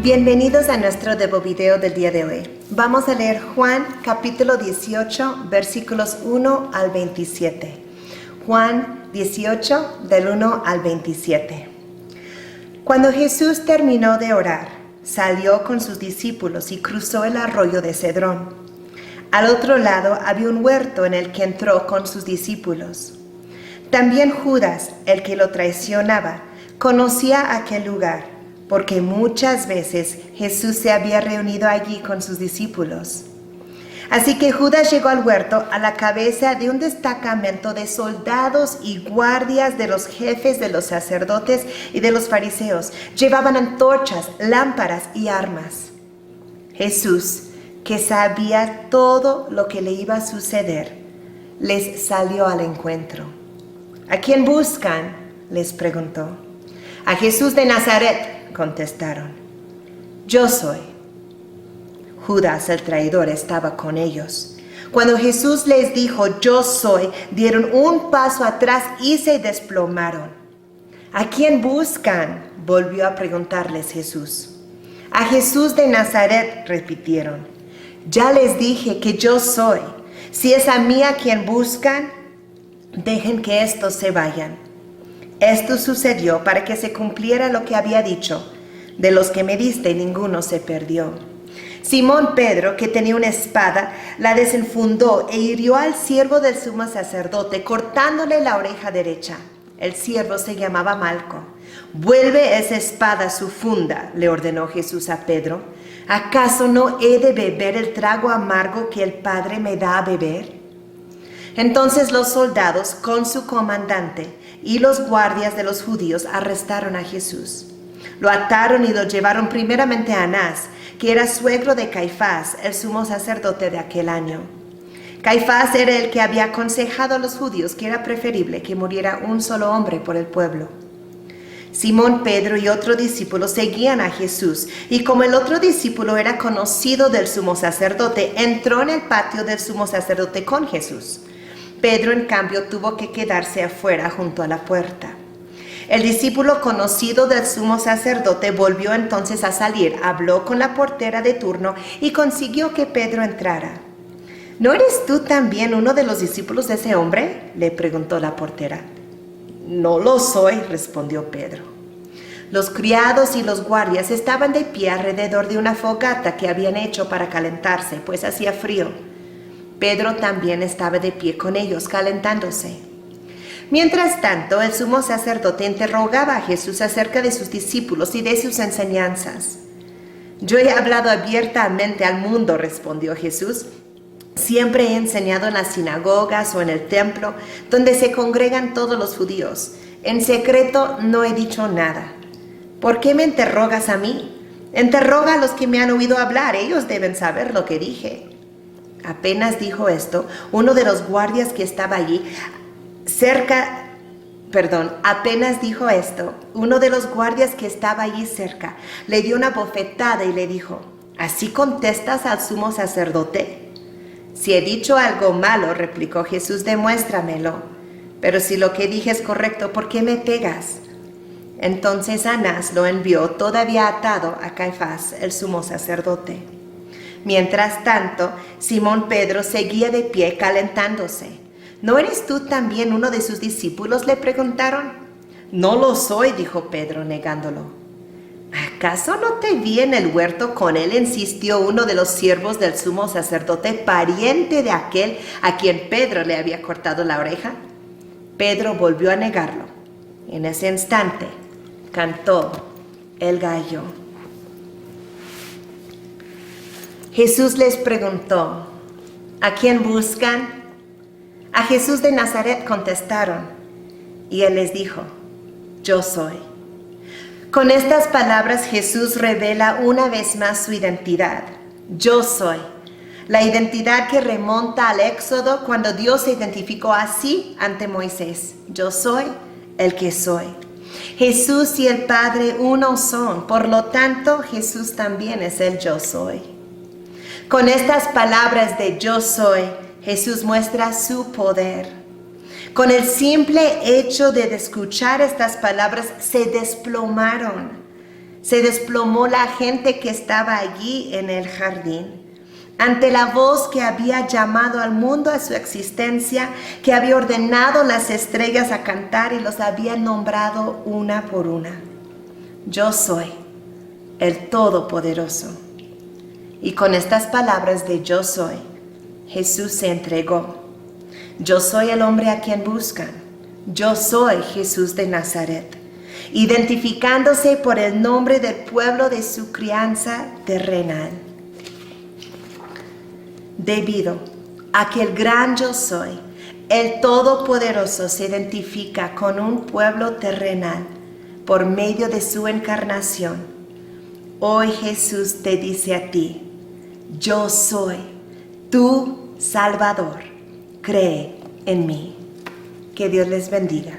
Bienvenidos a nuestro devovideo del día de hoy. Vamos a leer Juan capítulo 18, versículos 1 al 27. Juan 18, del 1 al 27. Cuando Jesús terminó de orar, salió con sus discípulos y cruzó el arroyo de Cedrón. Al otro lado había un huerto en el que entró con sus discípulos. También Judas, el que lo traicionaba, conocía aquel lugar, porque muchas veces Jesús se había reunido allí con sus discípulos. Así que Judas llegó al huerto a la cabeza de un destacamento de soldados y guardias de los jefes de los sacerdotes y de los fariseos. Llevaban antorchas, lámparas y armas. Jesús, que sabía todo lo que le iba a suceder, les salió al encuentro. ¿A quién buscan?, les preguntó. A Jesús de Nazaret, contestaron. Yo soy. Judas el traidor estaba con ellos. Cuando Jesús les dijo, yo soy, dieron un paso atrás y se desplomaron. ¿A quién buscan?, volvió a preguntarles Jesús. A Jesús de Nazaret, repitieron. Ya les dije que yo soy. Si es a mí a quien buscan, dejen que estos se vayan. Esto sucedió para que se cumpliera lo que había dicho. De los que me diste, ninguno se perdió. Simón Pedro, que tenía una espada, la desenfundó e hirió al siervo del sumo sacerdote, cortándole la oreja derecha. El siervo se llamaba Malco. Vuelve esa espada a su funda, le ordenó Jesús a Pedro. ¿Acaso no he de beber el trago amargo que el Padre me da a beber? Entonces los soldados, con su comandante y los guardias de los judíos, arrestaron a Jesús. Lo ataron y lo llevaron primeramente a Anás, que era suegro de Caifás, el sumo sacerdote de aquel año. Caifás era el que había aconsejado a los judíos que era preferible que muriera un solo hombre por el pueblo. Simón Pedro y otro discípulo seguían a Jesús, y como el otro discípulo era conocido del sumo sacerdote, entró en el patio del sumo sacerdote con Jesús. Pedro, en cambio, tuvo que quedarse afuera junto a la puerta. El discípulo conocido del sumo sacerdote volvió entonces a salir, habló con la portera de turno y consiguió que Pedro entrara. ¿No eres tú también uno de los discípulos de ese hombre?, le preguntó la portera. No lo soy, respondió Pedro. Los criados y los guardias estaban de pie alrededor de una fogata que habían hecho para calentarse, pues hacía frío. Pedro también estaba de pie con ellos, calentándose. Mientras tanto, el sumo sacerdote interrogaba a Jesús acerca de sus discípulos y de sus enseñanzas. Yo he hablado abiertamente al mundo, respondió Jesús. Siempre he enseñado en las sinagogas o en el templo, donde se congregan todos los judíos. En secreto no he dicho nada. ¿Por qué me interrogas a mí? Interroga a los que me han oído hablar, ellos deben saber lo que dije. Apenas dijo esto, uno de los guardias que estaba allí cerca, le dio una bofetada y le dijo, ¿así contestas al sumo sacerdote? Si he dicho algo malo, replicó Jesús, demuéstramelo. Pero si lo que dije es correcto, ¿por qué me pegas? Entonces Anás lo envió todavía atado a Caifás, el sumo sacerdote. Mientras tanto, Simón Pedro seguía de pie calentándose. ¿No eres tú también uno de sus discípulos?, le preguntaron. No lo soy, dijo Pedro, negándolo. ¿Acaso no te vi en el huerto con él?, insistió uno de los siervos del sumo sacerdote, pariente de aquel a quien Pedro le había cortado la oreja. Pedro volvió a negarlo. En ese instante cantó el gallo. Jesús les preguntó, ¿a quién buscan? A Jesús de Nazaret, contestaron. Y él les dijo, yo soy. Con estas palabras Jesús revela una vez más su identidad. Yo soy. La identidad que remonta al Éxodo, cuando Dios se identificó así ante Moisés. Yo soy el que soy. Jesús y el Padre uno son, por lo tanto Jesús también es el yo soy. Con estas palabras de yo soy, Jesús muestra su poder. Con el simple hecho de escuchar estas palabras, se desplomaron. Se desplomó la gente que estaba allí en el jardín. Ante la voz que había llamado al mundo a su existencia, que había ordenado las estrellas a cantar y los había nombrado una por una. Yo soy el Todopoderoso. Y con estas palabras de yo soy, Jesús se entregó. Yo soy el hombre a quien buscan. Yo soy Jesús de Nazaret, identificándose por el nombre del pueblo de su crianza terrenal. Debido a que el gran yo soy, el Todopoderoso, se identifica con un pueblo terrenal por medio de su encarnación, hoy Jesús te dice a ti, yo soy tu Salvador, cree en mí. Que Dios les bendiga.